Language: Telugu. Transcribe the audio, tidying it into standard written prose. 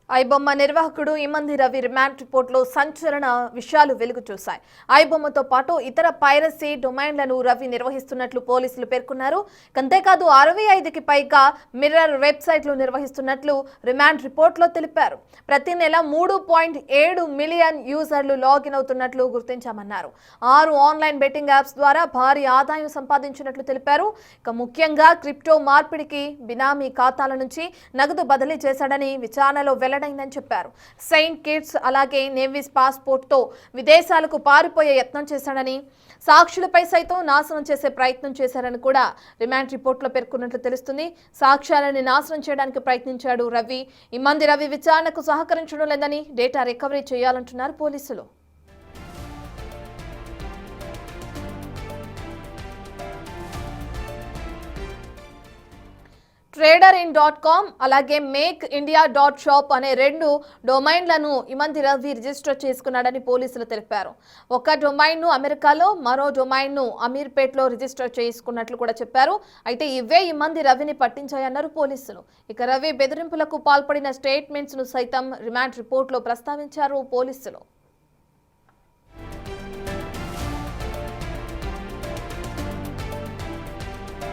ఐబొమ్మ నిర్వాహకుడు ఇమంది రవి రిమాండ్ రిపోర్టులో సంచలన విషయాలు వెలుగు చూశాయి. ఐబొమ్మతో పాటు ఇతర పైరసీ డొమైన్లను రవి నిర్వహిస్తున్నట్లు పోలీసులు పేర్కొన్నారు. అంతేకాదు 65కి పైగా మిర్రర్ వెబ్సైట్లు నిర్వహిస్తున్నట్లు రిమాండ్ రిపోర్టులో తెలిపారు. ప్రతి నెల 3.7 మిలియన్ యూజర్లు లాగిన్ అవుతున్నట్లు గుర్తించామన్నారు. 6 ఆన్లైన్ బెట్టింగ్ యాప్స్ ద్వారా భారీ ఆదాయం సంపాదించినట్లు తెలిపారు. ముఖ్యంగా క్రిప్టో మార్పిడికి బినామీ ఖాతాల నుంచి నగదు బదిలీ చేశాడని విచారణలో వెల్లడైందని చెప్పారు. సెయింట్ కిట్స్ అలాగే నేవీస్ పాస్పోర్ట్ తో విదేశాలకు పారిపోయే యత్నం చేశాడని, సాక్షులపై సైతం నాశనం చేసే ప్రయత్నం చేశారని కూడా రిమాండ్ రిపోర్టులో పేర్కొన్నట్లు తెలుస్తుంది. సాక్ష్యాలను నాశనం చేయడానికి ప్రయత్నించాడు రవి. ఇమంది రవి విచారణకు సహకరించడం లేదని డేటా రికవరీ చేయాలంటున్నారు పోలీసులు. TraderIn.com అలాగే MakeIndia.shop అనే 2 డొమైన్లను ఇమంది రవి రిజిస్టర్ చేసుకున్నాడని పోలీసులు తెలిపారు. ఒక డొమైన్ను అమెరికాలో, మరో డొమైన్ను అమీర్పేట్లో రిజిస్టర్ చేసుకున్నట్లు కూడా చెప్పారు. అయితే ఇవే ఇమంది రవిని పట్టించాయన్నారు పోలీసులు. ఇక రవి బెదిరింపులకు పాల్పడిన స్టేట్మెంట్స్ ను సైతం రిమాండ్ రిపోర్టులో ప్రస్తావించారు పోలీసులు.